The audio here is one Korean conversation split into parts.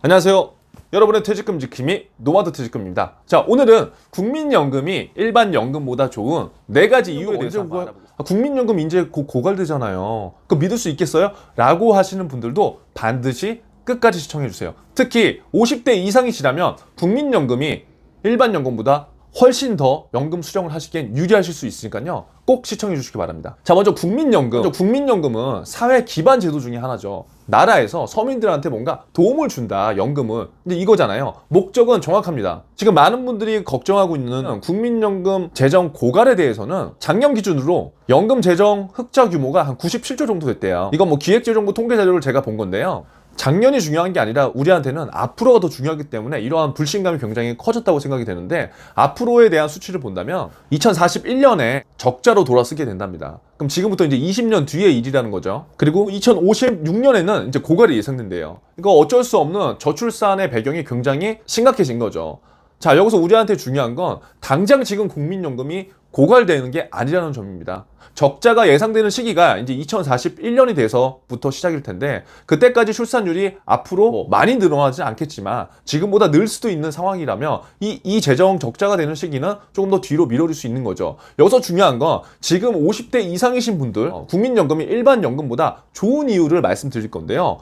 안녕하세요. 여러분의 퇴직금 지킴이 노마드 퇴직금입니다. 자, 오늘은 국민연금이 일반 연금보다 좋은 4가지 이유에 대해서 한번 알아보겠습니다. 국민연금 이제 곧 고갈되잖아요. 그거 믿을 수 있겠어요? 라고 하시는 분들도 반드시 끝까지 시청해주세요. 특히 50대 이상이시라면 국민연금이 일반 연금보다 훨씬 더 연금 수령을 하시기엔 유리하실 수 있으니까요. 꼭 시청해 주시기 바랍니다. 자, 먼저 국민연금. 국민연금은 사회 기반 제도 중에 하나죠. 나라에서 서민들한테 뭔가 도움을 준다, 연금을. 근데 이거잖아요. 목적은 정확합니다. 지금 많은 분들이 걱정하고 있는 국민연금 재정 고갈에 대해서는 작년 기준으로 연금 재정 흑자 규모가 한 97조 정도 됐대요. 이건 뭐 기획재정부 통계 자료를 제가 본 건데요. 작년이 중요한 게 아니라 우리한테는 앞으로가 더 중요하기 때문에 이러한 불신감이 굉장히 커졌다고 생각이 되는데, 앞으로에 대한 수치를 본다면 2041년에 적자로 돌아서게 된답니다. 그럼 지금부터 이제 20년 뒤의 일이라는 거죠. 그리고 2056년에는 이제 고갈이 예상된대요. 이거 어쩔 수 없는 저출산의 배경이 굉장히 심각해진 거죠. 자, 여기서 우리한테 중요한 건 당장 지금 국민연금이 고갈되는 게 아니라는 점입니다. 적자가 예상되는 시기가 이제 2041년이 돼서부터 시작일 텐데, 그때까지 출산율이 앞으로 많이 늘어나지 않겠지만 지금보다 늘 수도 있는 상황이라면 이 재정 적자가 되는 시기는 조금 더 뒤로 미뤄질 수 있는 거죠. 여기서 중요한 건 지금 50대 이상이신 분들 국민연금이 일반 연금보다 좋은 이유를 말씀드릴 건데요.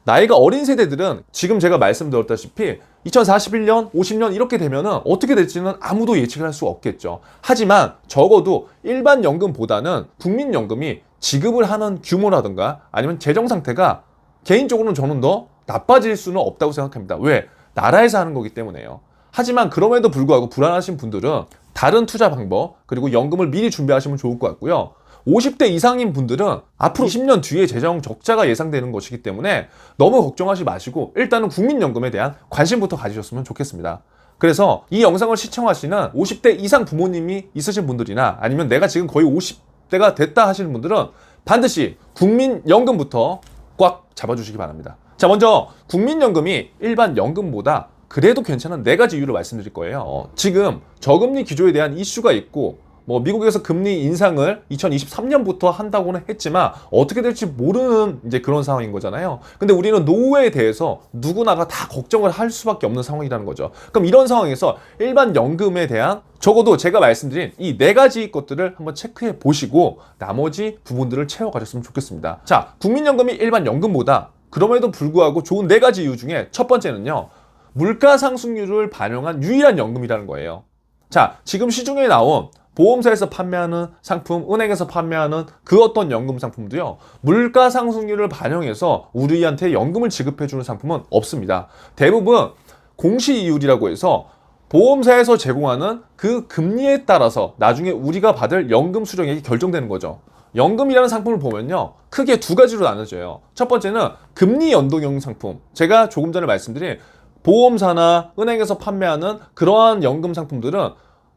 나이가 어린 세대들은 지금 제가 말씀드렸다시피 2041년, 50년 이렇게 되면은 어떻게 될지는 아무도 예측을 할 수 없겠죠. 하지만 적어도 일반 연금보다는 국민연금이 지급을 하는 규모라든가 아니면 재정 상태가 개인적으로는 저는 더 나빠질 수는 없다고 생각합니다. 왜? 나라에서 하는 거기 때문에요. 하지만 그럼에도 불구하고 불안하신 분들은 다른 투자 방법, 그리고 연금을 미리 준비하시면 좋을 것 같고요. 50대 이상인 분들은 앞으로 20년 뒤에 재정 적자가 예상되는 것이기 때문에 너무 걱정하지 마시고 일단은 국민연금에 대한 관심부터 가지셨으면 좋겠습니다. 그래서 이 영상을 시청하시는 50대 이상 부모님이 있으신 분들이나 아니면 내가 지금 거의 50대가 됐다 하시는 분들은 반드시 국민연금부터 꽉 잡아주시기 바랍니다. 자, 먼저 국민연금이 일반 연금보다 그래도 괜찮은 4가지 이유를 말씀드릴 거예요. 지금 저금리 기조에 대한 이슈가 있고, 미국에서 금리 인상을 2023년부터 한다고는 했지만 어떻게 될지 모르는 이제 그런 상황인 거잖아요. 근데 우리는 노후에 대해서 누구나가 다 걱정을 할 수밖에 없는 상황이라는 거죠. 그럼 이런 상황에서 일반 연금에 대한 적어도 제가 말씀드린 이 4가지 것들을 한번 체크해 보시고 나머지 부분들을 채워가셨으면 좋겠습니다. 자, 국민연금이 일반 연금보다 그럼에도 불구하고 좋은 4가지 이유 중에 첫 번째는요, 물가 상승률을 반영한 유일한 연금이라는 거예요. 자, 지금 시중에 나온 보험사에서 판매하는 상품, 은행에서 판매하는 그 어떤 연금 상품도요, 물가 상승률을 반영해서 우리한테 연금을 지급해주는 상품은 없습니다. 대부분 공시이율이라고 해서 보험사에서 제공하는 그 금리에 따라서 나중에 우리가 받을 연금 수령액이 결정되는 거죠. 연금이라는 상품을 보면요, 크게 2가지로 나눠져요. 첫 번째는 금리 연동형 상품. 제가 조금 전에 말씀드린 보험사나 은행에서 판매하는 그러한 연금 상품들은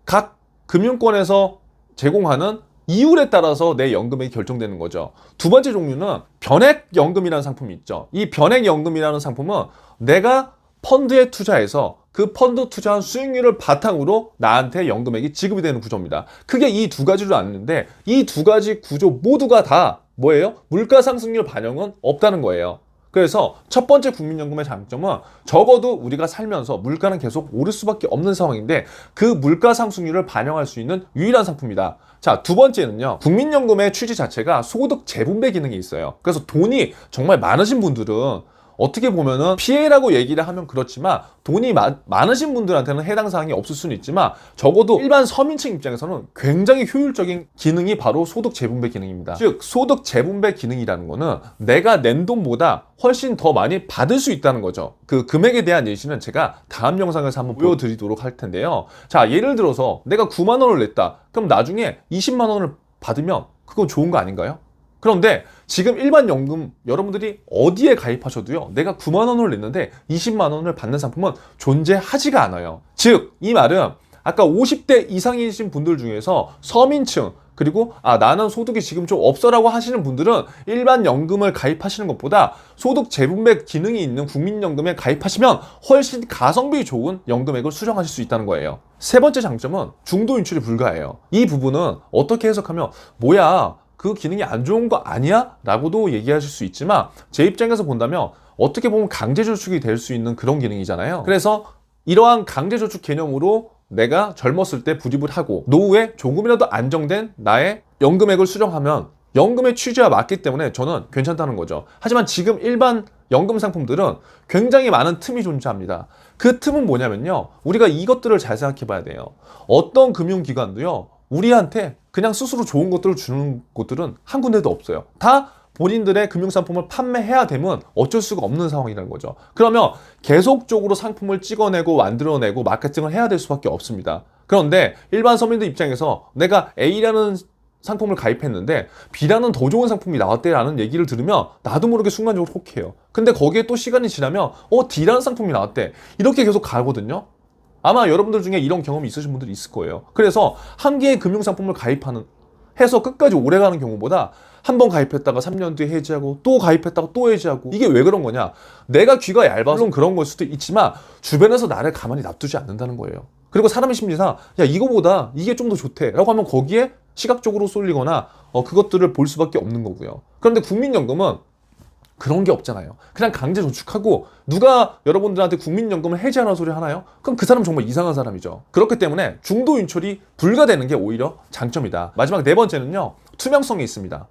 각 금융권에서 제공하는 이율에 따라서 내 연금액이 결정되는 거죠. 2번째 종류는 변액연금이라는 상품이 있죠. 이 변액연금이라는 상품은 내가 펀드에 투자해서 그 펀드 투자한 수익률을 바탕으로 나한테 연금액이 지급이 되는 구조입니다. 크게 이 2가지로 나누는데 이 2가지 구조 모두가 다 뭐예요? 물가 상승률 반영은 없다는 거예요. 그래서 첫 번째 국민연금의 장점은 적어도 우리가 살면서 물가는 계속 오를 수밖에 없는 상황인데 그 물가 상승률을 반영할 수 있는 유일한 상품이다. 자, 2번째는요, 국민연금의 취지 자체가 소득 재분배 기능이 있어요. 그래서 돈이 정말 많으신 분들은 어떻게 보면은 피해라고 얘기를 하면 그렇지만 돈이 많으신 분들한테는 해당 사항이 없을 수는 있지만 적어도 일반 서민층 입장에서는 굉장히 효율적인 기능이 바로 소득 재분배 기능입니다. 즉 소득 재분배 기능이라는 거는 내가 낸 돈보다 훨씬 더 많이 받을 수 있다는 거죠. 그 금액에 대한 예시는 제가 다음 영상에서 한번 보여드리도록 할 텐데요. 자, 예를 들어서 내가 9만 원을 냈다. 그럼 나중에 20만 원을 받으면 그건 좋은 거 아닌가요? 그런데 지금 일반 연금 여러분들이 어디에 가입하셔도요, 내가 9만 원을 냈는데 20만 원을 받는 상품은 존재하지가 않아요. 즉, 이 말은 아까 50대 이상이신 분들 중에서 서민층, 그리고 나는 소득이 지금 좀 없어라고 하시는 분들은 일반 연금을 가입하시는 것보다 소득 재분배 기능이 있는 국민연금에 가입하시면 훨씬 가성비 좋은 연금액을 수령하실 수 있다는 거예요. 3번째 장점은 중도 인출이 불가해요. 이 부분은 어떻게 해석하면 뭐야, 그 기능이 안 좋은 거 아니야? 라고도 얘기하실 수 있지만 제 입장에서 본다면 어떻게 보면 강제저축이 될 수 있는 그런 기능이잖아요. 그래서 이러한 강제저축 개념으로 내가 젊었을 때 부립을 하고 노후에 조금이라도 안정된 나의 연금액을 수령하면 연금의 취지와 맞기 때문에 저는 괜찮다는 거죠. 하지만 지금 일반 연금 상품들은 굉장히 많은 틈이 존재합니다. 그 틈은 뭐냐면요, 우리가 이것들을 잘 생각해 봐야 돼요. 어떤 금융기관도요, 우리한테 그냥 스스로 좋은 것들을 주는 곳들은 한 군데도 없어요. 다 본인들의 금융상품을 판매해야 되면 어쩔 수가 없는 상황이라는 거죠. 그러면 계속적으로 상품을 찍어내고 만들어내고 마케팅을 해야 될 수밖에 없습니다. 그런데 일반 서민들 입장에서 내가 A라는 상품을 가입했는데 B라는 더 좋은 상품이 나왔대라는 얘기를 들으면 나도 모르게 순간적으로 혹해요. 근데 거기에 또 시간이 지나면 D라는 상품이 나왔대. 이렇게 계속 가거든요. 아마 여러분들 중에 이런 경험이 있으신 분들이 있을 거예요. 그래서 한 개의 금융상품을 가입하는 해서 끝까지 오래가는 경우보다 한 번 가입했다가 3년 뒤에 해지하고 또 가입했다가 또 해지하고, 이게 왜 그런 거냐? 내가 귀가 얇아서 물론 그런 걸 수도 있지만 주변에서 나를 가만히 놔두지 않는다는 거예요. 그리고 사람의 심리상 야 이거보다 이게 좀 더 좋대 라고 하면 거기에 시각적으로 쏠리거나 그것들을 볼 수밖에 없는 거고요. 그런데 국민연금은 그런 게 없잖아요. 그냥 강제 저축하고 누가 여러분들한테 국민연금을 해지하라는 소리 하나요? 그럼 그 사람 정말 이상한 사람이죠. 그렇기 때문에 중도 인출이 불가되는 게 오히려 장점이다. 마지막 네 번째는요, 투명성이 있습니다.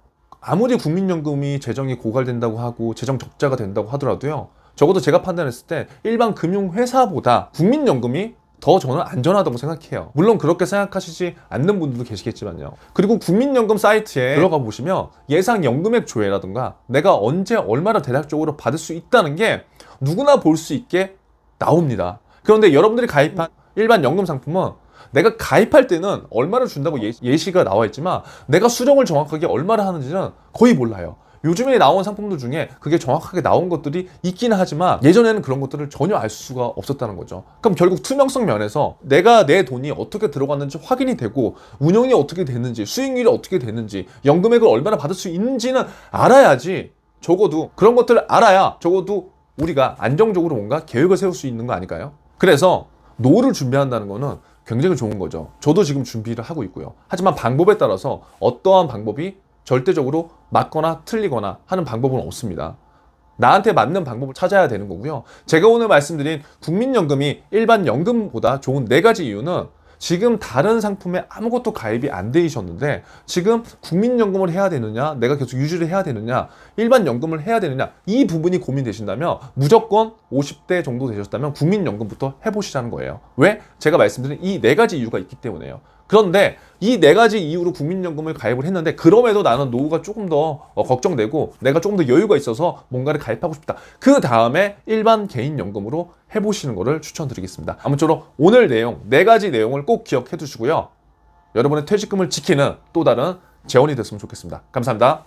아무리 국민연금이 재정이 고갈된다고 하고 재정 적자가 된다고 하더라도요, 적어도 제가 판단했을 때 일반 금융회사보다 국민연금이 더 저는 안전하다고 생각해요. 물론 그렇게 생각하시지 않는 분들도 계시겠지만요. 그리고 국민연금 사이트에 들어가 보시면 예상 연금액 조회라든가 내가 언제 얼마나 대략적으로 받을 수 있다는 게 누구나 볼 수 있게 나옵니다. 그런데 여러분들이 가입한 일반 연금 상품은 내가 가입할 때는 얼마를 준다고 예시가 나와 있지만 내가 수령을 정확하게 얼마를 하는지는 거의 몰라요. 요즘에 나온 상품들 중에 그게 정확하게 나온 것들이 있기는 하지만 예전에는 그런 것들을 전혀 알 수가 없었다는 거죠. 그럼 결국 투명성 면에서 내가 내 돈이 어떻게 들어갔는지 확인이 되고 운영이 어떻게 됐는지, 수익률이 어떻게 됐는지, 연금액을 얼마나 받을 수 있는지는 알아야지, 적어도 그런 것들을 알아야 적어도 우리가 안정적으로 뭔가 계획을 세울 수 있는 거 아닐까요? 그래서 노후를 준비한다는 거는 굉장히 좋은 거죠. 저도 지금 준비를 하고 있고요. 하지만 방법에 따라서 어떠한 방법이 절대적으로 맞거나 틀리거나 하는 방법은 없습니다. 나한테 맞는 방법을 찾아야 되는 거고요. 제가 오늘 말씀드린 국민연금이 일반 연금보다 좋은 4가지 이유는 지금 다른 상품에 아무것도 가입이 안 되셨는데 지금 국민연금을 해야 되느냐, 내가 계속 유지를 해야 되느냐, 일반 연금을 해야 되느냐, 이 부분이 고민되신다면 무조건 50대 정도 되셨다면 국민연금부터 해보시라는 거예요. 왜? 제가 말씀드린 이 4가지 이유가 있기 때문에요. 그런데 이 4가지 이유로 국민연금을 가입을 했는데 그럼에도 나는 노후가 조금 더 걱정되고 내가 조금 더 여유가 있어서 뭔가를 가입하고 싶다. 그 다음에 일반 개인연금으로 해보시는 것을 추천드리겠습니다. 아무쪼록 오늘 내용 4가지 내용을 꼭 기억해 두시고요. 여러분의 퇴직금을 지키는 또 다른 재원이 됐으면 좋겠습니다. 감사합니다.